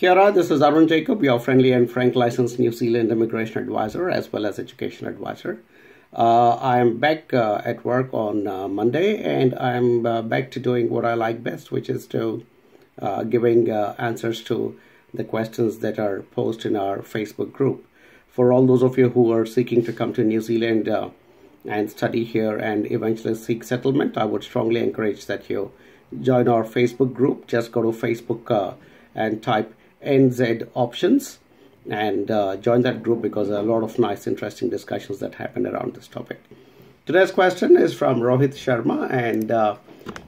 Kia ora, this is Arun Jacob, your friendly and frank licensed New Zealand immigration advisor as well as education advisor. I am back at work on Monday, and I'm back to doing what I like best, which is to giving answers to the questions that are posted in our Facebook group. For all those of you who are seeking to come to New Zealand and study here and eventually seek settlement, I would strongly encourage that you join our Facebook group. Just go to Facebook and type NZ options and join that group, because there are a lot of nice interesting discussions that happen around this topic. Today's question is from Rohit Sharma, and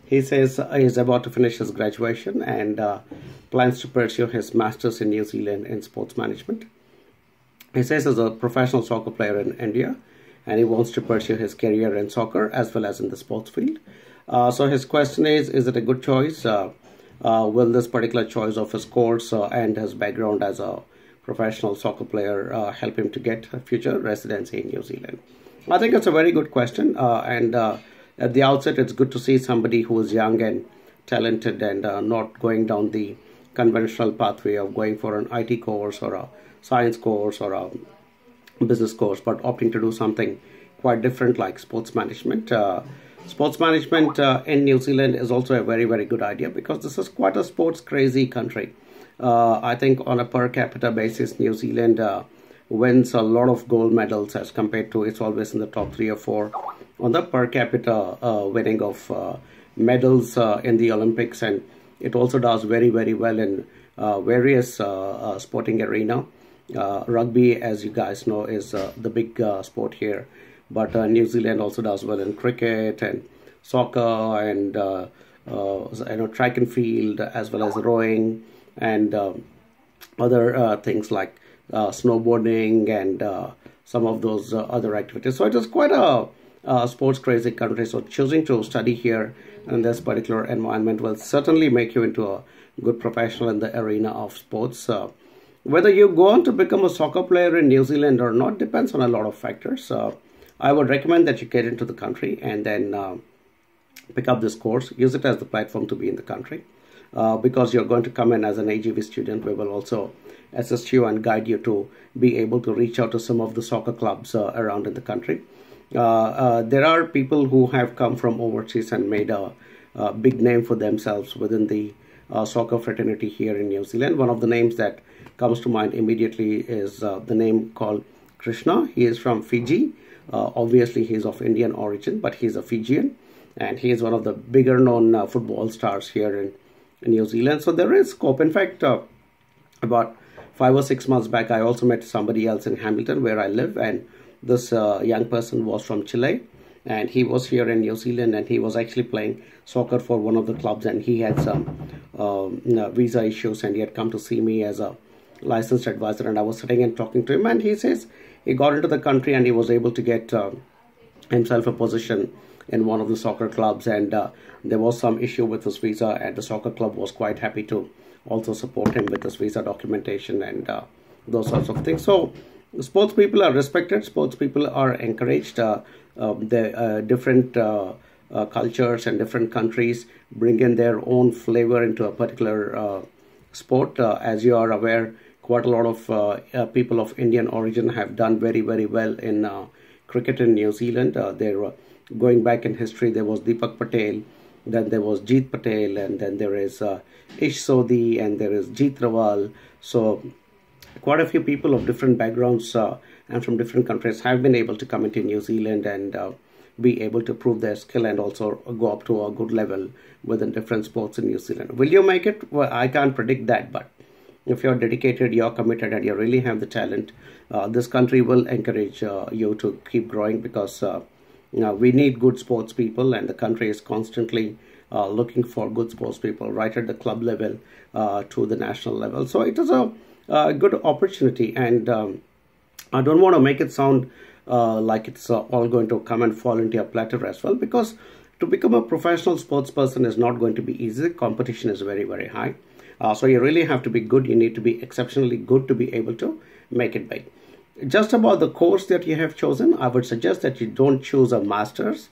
he says he's about to finish his graduation and plans to pursue his master's in New Zealand in sports management. He says he's a professional soccer player in India, and he wants to pursue his career in soccer as well as in the sports field. So his question is it a good choice? Will this particular choice of his course and his background as a professional soccer player help him to get a future residency in New Zealand? I think it's a very good question, and at the outset it's good to see somebody who is young and talented and not going down the conventional pathway of going for an IT course or a science course or a business course, but opting to do something quite different like sports management. Sports management in New Zealand is also a very, very good idea, because this is quite a sports crazy country. I think on a per capita basis, New Zealand wins a lot of gold medals as compared to, it's always in the top 3 or 4 on the per capita winning of medals in the Olympics, and it also does very, very well in various sporting arena. Rugby, as you guys know, is the big sport here, but New Zealand also does well in cricket and soccer and track and field, as well as rowing and other things like snowboarding and some of those other activities. So it is quite a sports crazy country. So choosing to study here in this particular environment will certainly make you into a good professional in the arena of sports. Whether you go on to become a soccer player in New Zealand or not depends on a lot of factors. I would recommend that you get into the country and then pick up this course. Use it as the platform to be in the country. Because you're going to come in as an AGV student, we will also assist you and guide you to be able to reach out to some of the soccer clubs around in the country. There are people who have come from overseas and made a big name for themselves within the soccer fraternity here in New Zealand. One of the names that comes to mind immediately is the name called Krishna. He is from Fiji. Obviously, he is of Indian origin, but he is a Fijian, and he is one of the bigger known football stars here in New Zealand. So there is scope. In fact, about 5 or 6 months back, I also met somebody else in Hamilton, where I live, and this young person was from Chile, and he was here in New Zealand, and he was actually playing soccer for one of the clubs, and he had some visa issues, and he had come to see me as a licensed advisor, and I was sitting and talking to him, and he says he got into the country and he was able to get himself a position in one of the soccer clubs, and there was some issue with his visa, and the soccer club was quite happy to also support him with his visa documentation and those sorts of things. So sports people are respected, sports people are encouraged. The different cultures and different countries bring in their own flavor into a particular sport. As you are aware, quite a lot of people of Indian origin have done very, very well in cricket in New Zealand. They're going back in history. There was Deepak Patel, then there was Jeet Patel, and then there is Ish Sodhi, and there is Jeet Rawal. So quite a few people of different backgrounds and from different countries have been able to come into New Zealand and be able to prove their skill and also go up to a good level within different sports in New Zealand. Will you make it? Well, I can't predict that, but if you're dedicated, you're committed, and you really have the talent, this country will encourage you to keep growing, because we need good sports people, and the country is constantly looking for good sports people, right at the club level to the national level. So it is a good opportunity, and I don't want to make it sound like it's all going to come and fall into a platter as well, because to become a professional sports person is not going to be easy. Competition is very, very high. So you really have to be good. You need to be exceptionally good to be able to make it big. Just about the course that you have chosen, I would suggest that you don't choose a master's.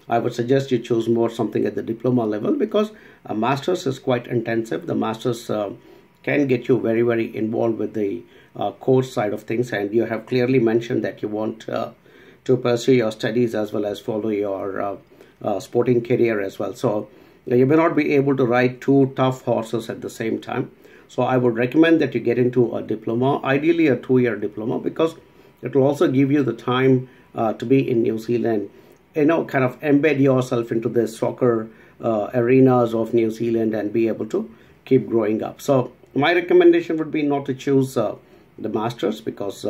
I would suggest you choose more something at the diploma level, because a master's is quite intensive. The master's can get you very, very involved with the course side of things. And you have clearly mentioned that you want to pursue your studies as well as follow your sporting career as well. So you may not be able to ride two tough horses at the same time. So I would recommend that you get into a diploma, ideally a 2-year diploma, because it will also give you the time to be in New Zealand, kind of embed yourself into the soccer arenas of New Zealand and be able to keep growing up. So my recommendation would be not to choose the masters, because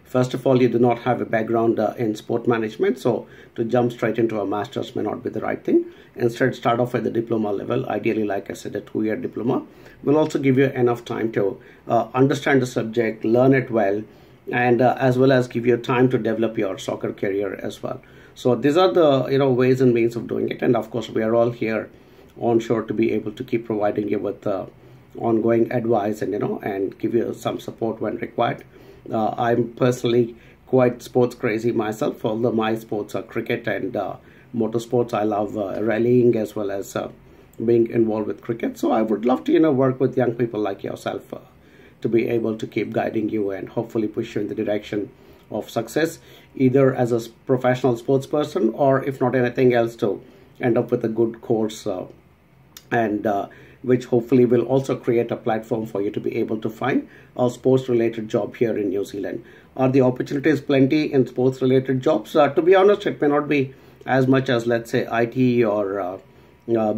first of all, you do not have a background in sport management, so to jump straight into a master's may not be the right thing. Instead, start off at the diploma level. Ideally, like I said, a 2-year diploma will also give you enough time to understand the subject, learn it well, and as well as give you time to develop your soccer career as well. So these are the ways and means of doing it, and of course we are all here onshore to be able to keep providing you with ongoing advice and give you some support when required. I'm personally quite sports crazy myself, although my sports are cricket and motorsports. I love rallying as well as being involved with cricket. So I would love to work with young people like yourself to be able to keep guiding you and hopefully push you in the direction of success, either as a professional sports person, or if not anything else, to end up with a good course and which hopefully will also create a platform for you to be able to find a sports related job here in New Zealand. Are the opportunities plenty in sports related jobs? To be honest, it may not be as much as, let's say, IT or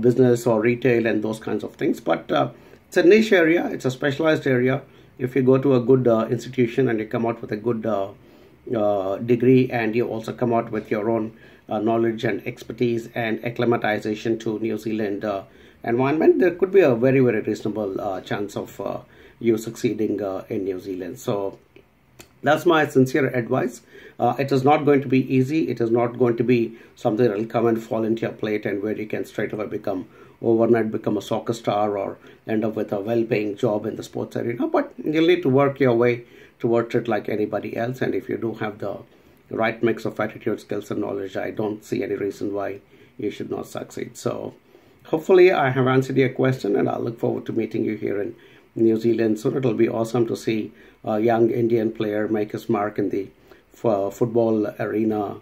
business or retail and those kinds of things, but it's a niche area, it's a specialized area. If you go to a good institution and you come out with a good degree, and you also come out with your own knowledge and expertise and acclimatization to New Zealand environment, there could be a very, very reasonable chance of you succeeding in New Zealand. So that's my sincere advice. It is not going to be easy. It is not going to be something that will come and fall into your plate and where you can straight away overnight become a soccer star or end up with a well-paying job in the sports arena. But you'll need to work your way towards it like anybody else. And if you do have the right mix of attitude, skills, and knowledge, I don't see any reason why you should not succeed. So hopefully I have answered your question, and I look forward to meeting you here in New Zealand soon. It'll be awesome to see a young Indian player make his mark in the football arena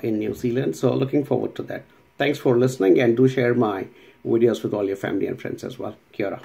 in New Zealand. So looking forward to that. Thanks for listening, and do share my videos with all your family and friends as well. Kia ora.